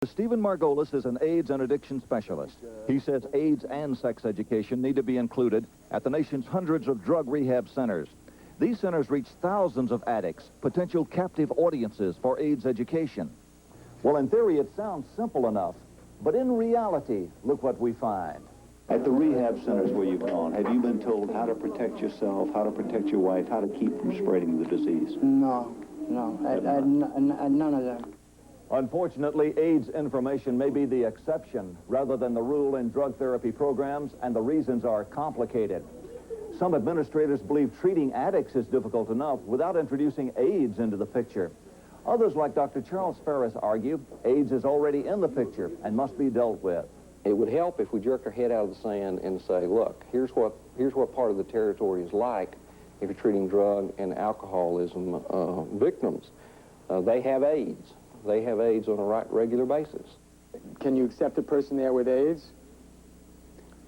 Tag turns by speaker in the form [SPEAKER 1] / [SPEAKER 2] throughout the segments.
[SPEAKER 1] Stephen Margolis is an AIDS and addiction specialist. He says AIDS and sex education need to be included at the nation's hundreds of drug rehab centers. These centers reach thousands of addicts, potential captive audiences for AIDS education. Well, in theory, it sounds simple enough, but in reality, look what we find. At the rehab centers where you've gone, have you been told how to protect yourself, how to protect your wife, how to keep from spreading the disease?
[SPEAKER 2] No, none of them.
[SPEAKER 1] Unfortunately, AIDS information may be the exception rather than the rule in drug therapy programs, and the reasons are complicated. Some administrators believe treating addicts is difficult enough without introducing AIDS into the picture. Others, like Dr. Charles Ferris, argue AIDS is already in the picture and must be dealt with.
[SPEAKER 3] It would help if we jerk our head out of the sand and say, look, here's what part of the territory is like if you're treating drug and alcoholism victims. They have AIDS. They have AIDS on a regular basis.
[SPEAKER 2] Can you accept a person there with AIDS?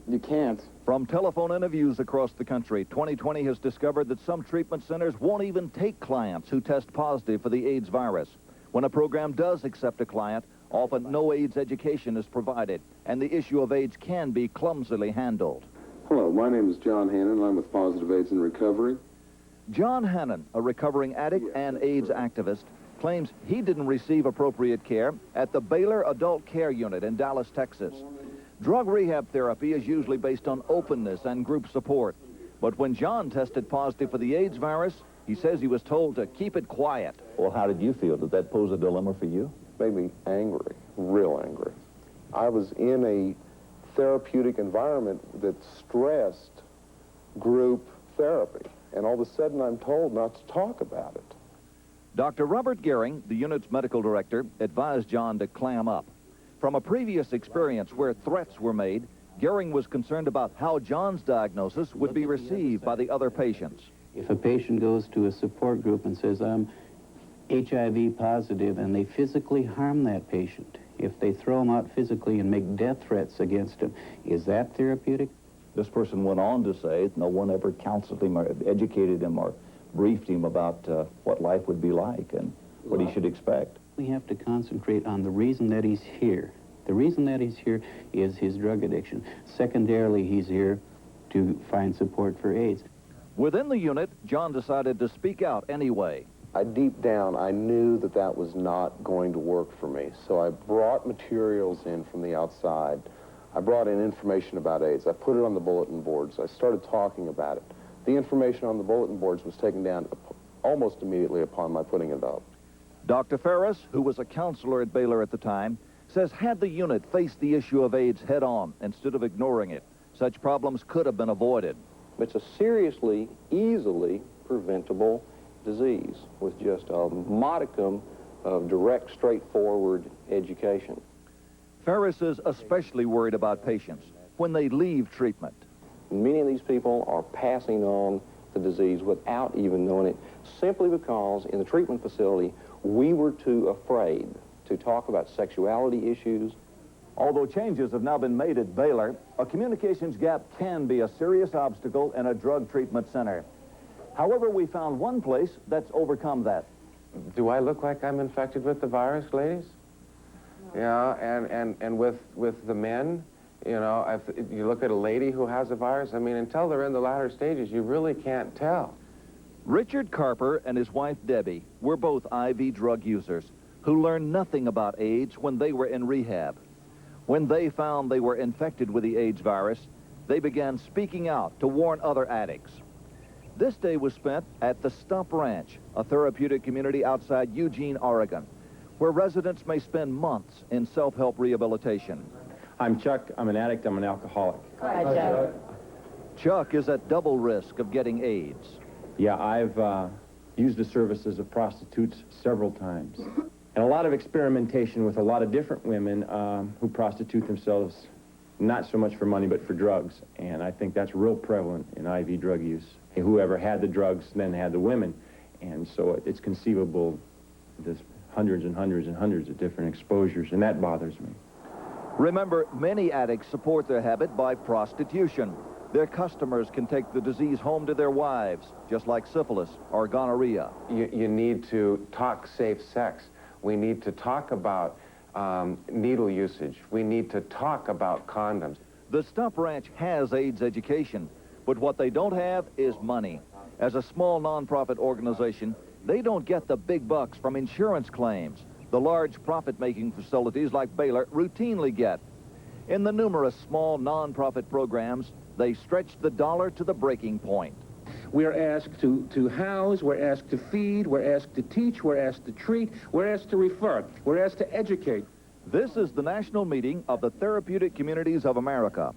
[SPEAKER 2] You can't.
[SPEAKER 1] From telephone interviews across the country, 2020 has discovered that some treatment centers won't even take clients who test positive for the AIDS virus. When a program does accept a client, often no AIDS education is provided, and the issue of AIDS can be clumsily handled.
[SPEAKER 4] Hello, my name is John Hannon, and I'm with Positive AIDS and Recovery.
[SPEAKER 1] John Hannon, a recovering addict and AIDS activist, claims he didn't receive appropriate care at the Baylor Adult Care Unit in Dallas, Texas. Drug rehab therapy is usually based on openness and group support. But when John tested positive for the AIDS virus, he says he was told to keep it quiet. Well, how did you feel? Did that pose a dilemma for you?
[SPEAKER 5] It made me angry, real angry. I was in a therapeutic environment that stressed group therapy, and all of a sudden I'm told not to talk about it.
[SPEAKER 1] Dr. Robert Gehring, the unit's medical director, advised John to clam up. From a previous experience where threats were made, Gehring was concerned about how John's diagnosis would be received by the other patients.
[SPEAKER 6] If a patient goes to a support group and says, I'm HIV positive, and they physically harm that patient, if they throw him out physically and make death threats against him, is that therapeutic?
[SPEAKER 1] This person went on to say no one ever counseled him or educated him or briefed him about what life would be like and what he should expect.
[SPEAKER 6] We have to concentrate on the reason that he's here. The reason that he's here is his drug addiction. Secondarily, he's here to find support for AIDS.
[SPEAKER 1] Within the unit, John decided to speak out anyway.
[SPEAKER 5] Deep down, I knew that that was not going to work for me, so I brought materials in from the outside. I brought in information about AIDS. I put it on the bulletin boards. I started talking about it. The information on the bulletin boards was taken down almost immediately upon my putting it up.
[SPEAKER 1] Dr. Ferris, who was a counselor at Baylor at the time, says had the unit faced the issue of AIDS head-on instead of ignoring it, such problems could have been avoided.
[SPEAKER 3] It's a seriously, easily preventable disease with just a modicum of direct, straightforward education.
[SPEAKER 1] Ferris is especially worried about patients when they leave treatment.
[SPEAKER 3] Many of these people are passing on the disease without even knowing it, simply because in the treatment facility, we were too afraid to talk about sexuality issues.
[SPEAKER 1] Although changes have now been made at Baylor, a communications gap can be a serious obstacle in a drug treatment center. However, we found one place that's overcome that.
[SPEAKER 7] Do I look like I'm infected with the virus, ladies? No. Yeah, and with the men, you know, if you look at a lady who has a virus, I mean, until they're in the latter stages, you really can't tell.
[SPEAKER 1] Richard Carper and his wife Debbie were both IV drug users who learned nothing about AIDS when they were in rehab. When they found they were infected with the AIDS virus, they began speaking out to warn other addicts. This day was spent at the Stump Ranch, a therapeutic community outside Eugene, Oregon, where residents may spend months in self-help rehabilitation.
[SPEAKER 8] I'm Chuck. I'm an addict. I'm an alcoholic.
[SPEAKER 2] Hi, Chuck.
[SPEAKER 1] Chuck is at double risk of getting AIDS.
[SPEAKER 8] Yeah, I've used the services of prostitutes several times. And a lot of experimentation with a lot of different women who prostitute themselves, not so much for money, but for drugs. And I think that's real prevalent in IV drug use. Whoever had the drugs then had the women. And so it's conceivable there's hundreds and hundreds and hundreds of different exposures, and that bothers me.
[SPEAKER 1] Remember, many addicts support their habit by prostitution. Their customers can take the disease home to their wives, just like syphilis or gonorrhea.
[SPEAKER 7] You need to talk safe sex. We need to talk about needle usage. We need to talk about condoms.
[SPEAKER 1] The Stump Ranch has AIDS education, but what they don't have is money. As a small nonprofit organization, they don't get the big bucks from insurance claims the large profit-making facilities like Baylor routinely get. In the numerous small nonprofit programs, they stretch the dollar to the breaking point.
[SPEAKER 9] We're asked to house, we're asked to feed, we're asked to teach, we're asked to treat, we're asked to refer, we're asked to educate.
[SPEAKER 1] This is the national meeting of the Therapeutic Communities of America.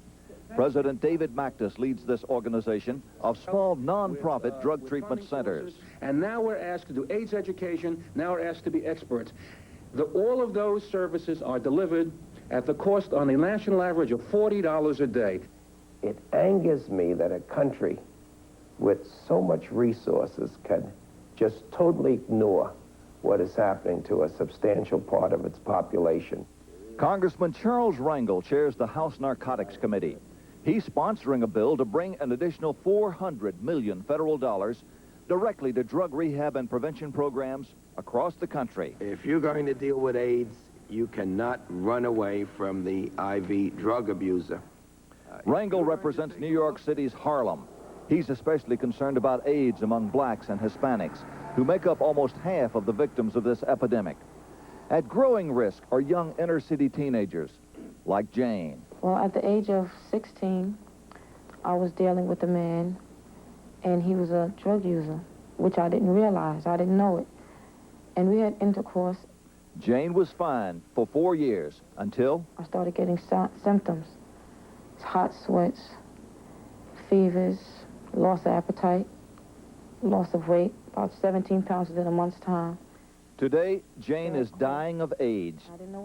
[SPEAKER 1] President David Mactus leads this organization of small nonprofit drug treatment centers.
[SPEAKER 9] And now we're asked to do AIDS education, now we're asked to be experts. All of those services are delivered at the cost on the national average of $40 a day.
[SPEAKER 10] It angers me that a country with so much resources can just totally ignore what is happening to a substantial part of its population.
[SPEAKER 1] Congressman Charles Rangel chairs the House Narcotics Committee. He's sponsoring a bill to bring an additional $400 million federal dollars directly to drug rehab and prevention programs across the country.
[SPEAKER 10] If you're going to deal with AIDS, you cannot run away from the IV drug abuser.
[SPEAKER 1] Rangel represents New York City's Harlem. He's especially concerned about AIDS among blacks and Hispanics, who make up almost half of the victims of this epidemic. At growing risk are young inner-city teenagers, like Jane.
[SPEAKER 11] Well, at the age of 16, I was dealing with a man, and he was a drug user, which I didn't realize. I didn't know it. And we had intercourse.
[SPEAKER 1] Jane was fine for 4 years until
[SPEAKER 11] I started getting symptoms. Hot sweats, fevers, loss of appetite, loss of weight, about 17 pounds within a month's time.
[SPEAKER 1] Today, Jane is dying of AIDS,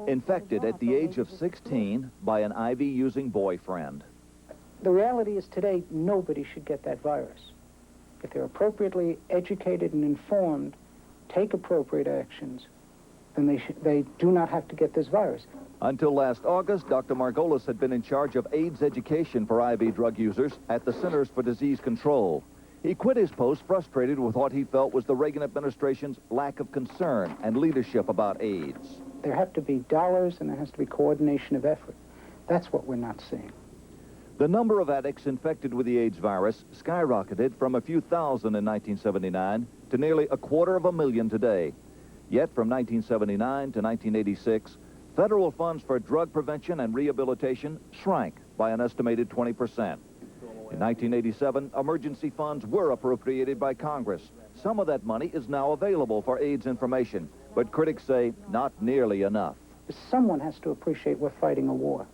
[SPEAKER 1] infected at the age of 16 by an IV-using boyfriend.
[SPEAKER 12] The reality is today, nobody should get that virus. If they're appropriately educated and informed, take appropriate actions, then they do not have to get this virus.
[SPEAKER 1] Until last August, Dr. Margolis had been in charge of AIDS education for IV drug users at the Centers for Disease Control. He quit his post frustrated with what he felt was the Reagan administration's lack of concern and leadership about AIDS.
[SPEAKER 12] There have to be dollars and there has to be coordination of effort. That's what we're not seeing.
[SPEAKER 1] The number of addicts infected with the AIDS virus skyrocketed from a few thousand in 1979 to nearly 250,000 today. Yet from 1979 to 1986, federal funds for drug prevention and rehabilitation shrank by an estimated 20%. In 1987, emergency funds were appropriated by Congress. Some of that money is now available for AIDS information, but critics say not nearly enough.
[SPEAKER 12] Someone has to appreciate we're fighting a war.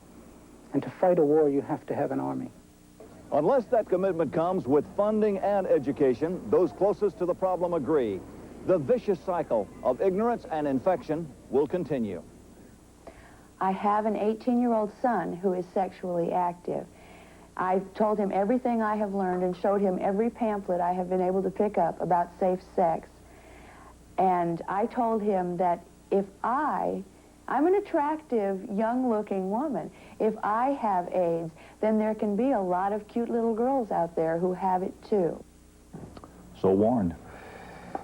[SPEAKER 12] And to fight a war, you have to have an army.
[SPEAKER 1] Unless that commitment comes with funding and education, those closest to the problem agree. The vicious cycle of ignorance and infection will continue.
[SPEAKER 13] I have an 18-year-old son who is sexually active. I've told him everything I have learned and showed him every pamphlet I have been able to pick up about safe sex. And I told him that if I'm an attractive, young-looking woman. If I have AIDS, then there can be a lot of cute little girls out there who have it too.
[SPEAKER 1] So warned.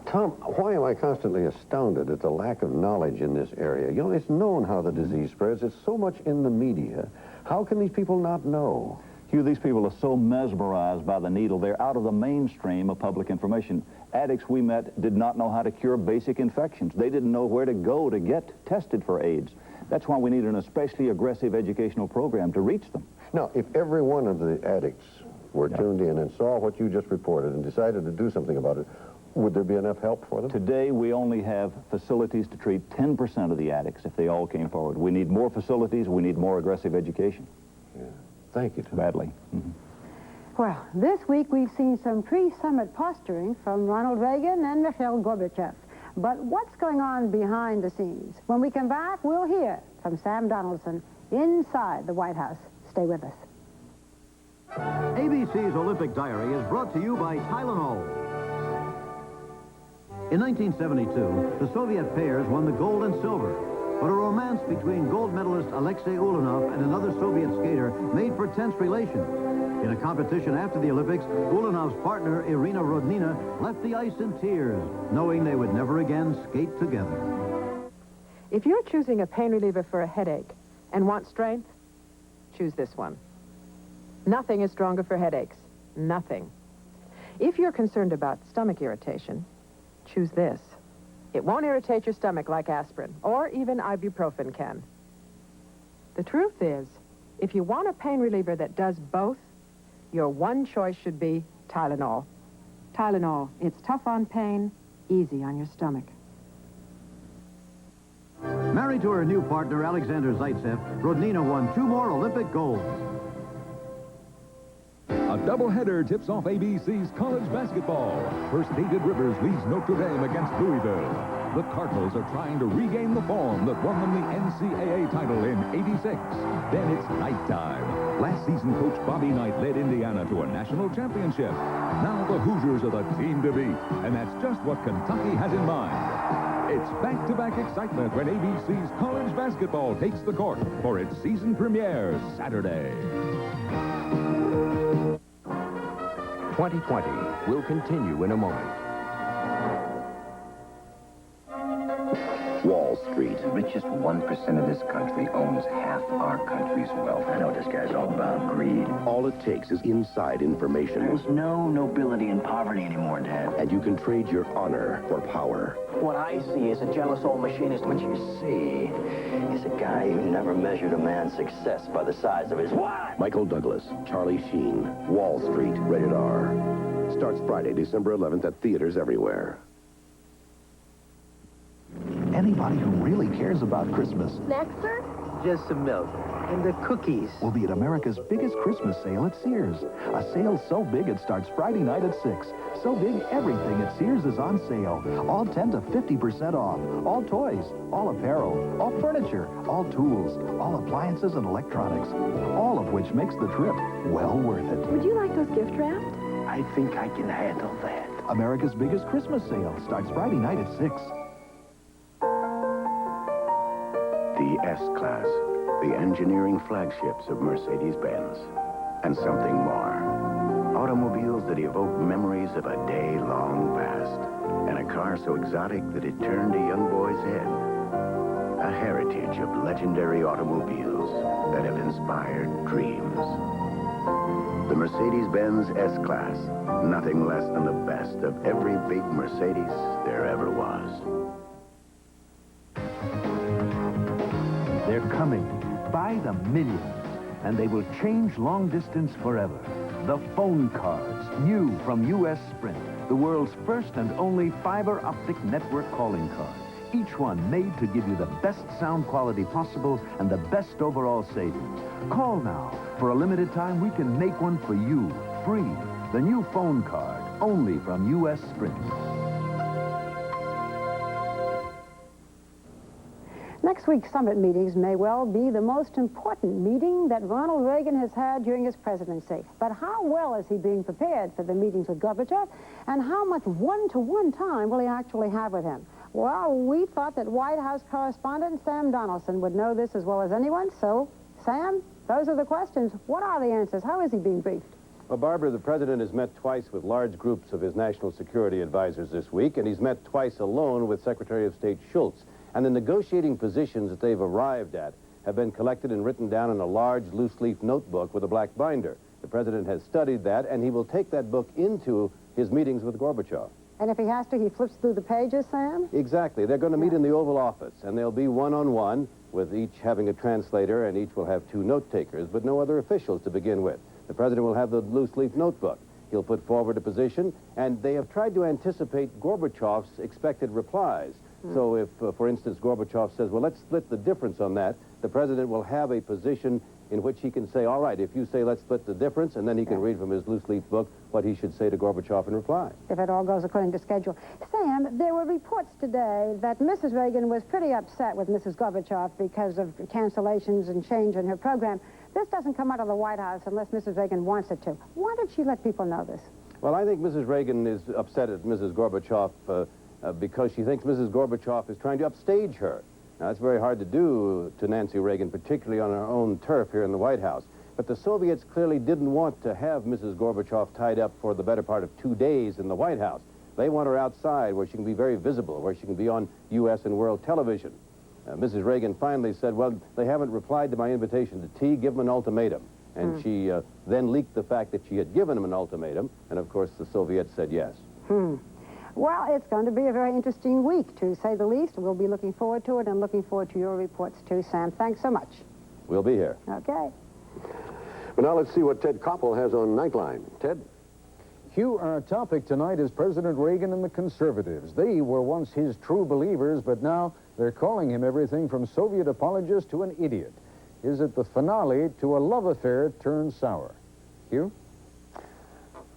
[SPEAKER 14] Tom, why am I constantly astounded at the lack of knowledge in this area? You know, it's known how the disease spreads. It's so much in the media. How can these people not know?
[SPEAKER 15] Hugh, these people are so mesmerized by the needle, they're out of the mainstream of public information. Addicts we met did not know how to cure basic infections. They didn't know where to go to get tested for AIDS. That's why we need an especially aggressive educational program to reach them.
[SPEAKER 14] Now, if every one of the addicts were tuned in and saw what you just reported and decided to do something about it, would there be enough help for them?
[SPEAKER 15] Today, we only have facilities to treat 10% of the addicts if they all came forward. We need more facilities. We need more aggressive education.
[SPEAKER 14] Yeah. Thank you, Tom.
[SPEAKER 15] Badly. Mm-hmm.
[SPEAKER 16] Well, this week we've seen some pre-summit posturing from Ronald Reagan and Mikhail Gorbachev. But what's going on behind the scenes? When we come back, we'll hear from Sam Donaldson inside the White House. Stay with us.
[SPEAKER 17] ABC's Olympic Diary is brought to you by Tylenol. In 1972, the Soviet pairs won the gold and silver. But a romance between gold medalist Alexei Ulanov and another Soviet skater made for tense relations. In a competition after the Olympics, Ulanov's partner, Irina Rodnina, left the ice in tears, knowing they would never again skate together.
[SPEAKER 18] If you're choosing a pain reliever for a headache and want strength, choose this one. Nothing is stronger for headaches. Nothing. If you're concerned about stomach irritation, choose this. It won't irritate your stomach like aspirin, or even ibuprofen can. The truth is, if you want a pain reliever that does both, your one choice should be Tylenol. Tylenol, it's tough on pain, easy on your stomach.
[SPEAKER 17] Married to her new partner, Alexander Zaitsev, Rodnina won 2 more Olympic golds.
[SPEAKER 19] A doubleheader tips off ABC's college basketball. First, David Rivers leads Notre Dame against Louisville. The Cardinals are trying to regain the form that won them the NCAA title in '86. Then it's nighttime. Last season, Coach Bobby Knight led Indiana to a national championship. Now the Hoosiers are the team to beat, and that's just what Kentucky has in mind. It's back-to-back excitement when ABC's college basketball takes the court for its season premiere Saturday.
[SPEAKER 20] 2020 will continue in a moment.
[SPEAKER 21] Wall Street. The richest 1% of this country owns half our country's wealth. I know what this guy's all about, greed.
[SPEAKER 20] All it takes is inside information.
[SPEAKER 21] There's no nobility in poverty anymore, Dad.
[SPEAKER 20] And you can trade your honor for power.
[SPEAKER 21] What I see is a jealous old machinist. What you see is a guy who never measured a man's success by the size of his what?
[SPEAKER 20] Michael Douglas, Charlie Sheen, Wall Street, rated R. Starts Friday, December 11th at theaters everywhere.
[SPEAKER 22] Anybody who really cares about Christmas
[SPEAKER 23] Snacks, sir?
[SPEAKER 22] just some milk and the cookies will be at America's biggest Christmas sale at Sears. A sale so big it starts Friday night at 6. So big everything at Sears is on sale. All 10 to 50% off. All toys, all apparel, all furniture, all tools, all appliances and electronics. All of which makes the trip well worth it.
[SPEAKER 23] Would you like those gift wrapped?
[SPEAKER 22] I think I can handle that. America's biggest Christmas sale starts Friday night at 6.
[SPEAKER 20] The S-Class, the engineering flagships of Mercedes-Benz, and something more. Automobiles that evoke memories of a day-long past, and a car so exotic that it turned a young boy's head. A heritage of legendary automobiles that have inspired dreams. The Mercedes-Benz S-Class, nothing less than the best of every big Mercedes there ever was.
[SPEAKER 22] They're coming by the millions, and they will change long distance forever. The phone cards, new from U.S. Sprint, the world's first and only fiber optic network calling card. Each one made to give you the best sound quality possible and the best overall savings. Call now. For a limited time, we can make one for you, free. The new phone card, only from U.S. Sprint.
[SPEAKER 16] Next week's summit meetings may well be the most important meeting that Ronald Reagan has had during his presidency. But how well is he being prepared for the meetings with Gorbachev? And how much one-to-one time will he actually have with him? Well, we thought that White House correspondent Sam Donaldson would know this as well as anyone. So, Sam, those are the questions. What are the answers? How is he being briefed?
[SPEAKER 24] Well, Barbara, the president has met twice with large groups of his national security advisors this week, and he's met twice alone with Secretary of State Schultz. And the negotiating positions that they've arrived at have been collected and written down in a large loose-leaf notebook with a black binder. The president has studied that, and he will take that book into his meetings with Gorbachev.
[SPEAKER 16] And if he has to, he flips through the pages, Sam?
[SPEAKER 24] Exactly. They're going to meet in the Oval Office, and they'll be one-on-one, with each having a translator, and each will have 2 note-takers, but no other officials to begin with. The president will have the loose-leaf notebook. He'll put forward a position, and they have tried to anticipate Gorbachev's expected replies. So if, for instance, Gorbachev says, well, let's split the difference on that, the president will have a position in which he can say, all right, if you say let's split the difference, and then he can read from his loose-leaf book what he should say to Gorbachev in reply.
[SPEAKER 16] If it all goes according to schedule. Sam, there were reports today that Mrs. Reagan was pretty upset with Mrs. Gorbachev because of cancellations and change in her program. This doesn't come out of the White House unless Mrs. Reagan wants it to. Why did she let people know this?
[SPEAKER 24] Well, I think Mrs. Reagan is upset at Mrs. Gorbachev because she thinks Mrs. Gorbachev is trying to upstage her. Now, that's very hard to do to Nancy Reagan, particularly on her own turf here in the White House. But the Soviets clearly didn't want to have Mrs. Gorbachev tied up for the better part of 2 days in the White House. They want her outside where she can be very visible, where she can be on U.S. and world television. Mrs. Reagan finally said, well, they haven't replied to my invitation to tea, give them an ultimatum. And she then leaked the fact that she had given them an ultimatum, and of course the Soviets said yes.
[SPEAKER 16] Well, it's going to be a very interesting week, to say the least. We'll be looking forward to it and looking forward to your reports, too, Sam. Thanks so much.
[SPEAKER 24] We'll be here.
[SPEAKER 16] Okay.
[SPEAKER 14] But now let's see what Ted Koppel has on Nightline. Ted?
[SPEAKER 4] Hugh, our topic tonight is President Reagan and the conservatives. They were once his true believers, but now they're calling him everything from Soviet apologist to an idiot. Is it the finale to a love affair turned sour? Hugh?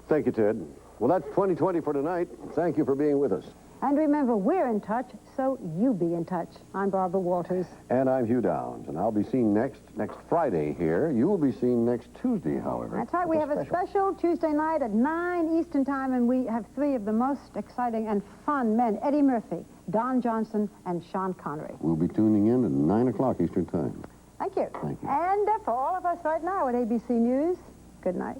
[SPEAKER 14] Thank you, Ted. Well, that's 2020 for tonight. Thank you for being with us.
[SPEAKER 16] And remember, we're in touch, so you be in touch. I'm Barbara Walters.
[SPEAKER 14] And I'm Hugh Downs, and I'll be seen next Friday here. You will be seen next Tuesday, however.
[SPEAKER 16] That's right. We have a special Tuesday night at 9 Eastern Time, and we have three of the most exciting and fun men, Eddie Murphy, Don Johnson, and Sean Connery.
[SPEAKER 14] We'll be tuning in at 9 o'clock Eastern Time.
[SPEAKER 16] Thank you.
[SPEAKER 14] Thank you.
[SPEAKER 16] And for all of us right now at ABC News, good night.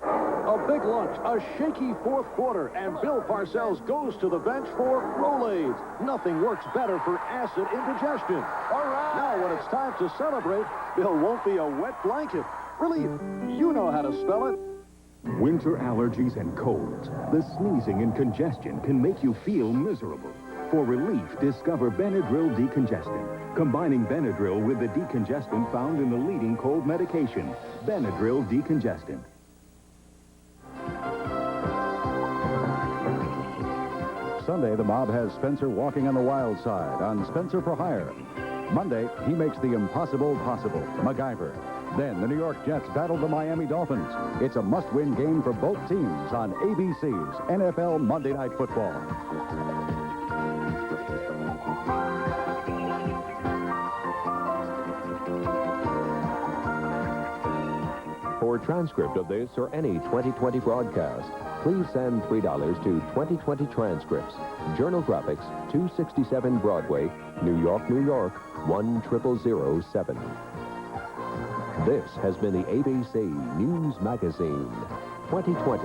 [SPEAKER 5] A big lunch, a shaky fourth quarter, and Bill Parcells goes to the bench for Rolaids. Nothing works better for acid indigestion. All right. Now, when it's time to celebrate, Bill won't be a wet blanket. Relief. You know how to spell it.
[SPEAKER 19] Winter allergies and colds. The sneezing and congestion can make you feel miserable. For relief, discover Benadryl Decongestant, combining Benadryl with the decongestant found in the leading cold medication, Benadryl Decongestant.
[SPEAKER 6] Sunday, the mob has Spencer walking on the wild side on Spencer for Hire. Monday, he makes the impossible possible, MacGyver. Then the New York Jets battle the Miami Dolphins. It's a must-win game for both teams on ABC's NFL Monday Night Football.
[SPEAKER 23] For a transcript of this or any 2020 broadcast, please send $3 to 2020 Transcripts, Journal Graphics, 267 Broadway, New York, New York, 10007. This has been the ABC News Magazine, 2020.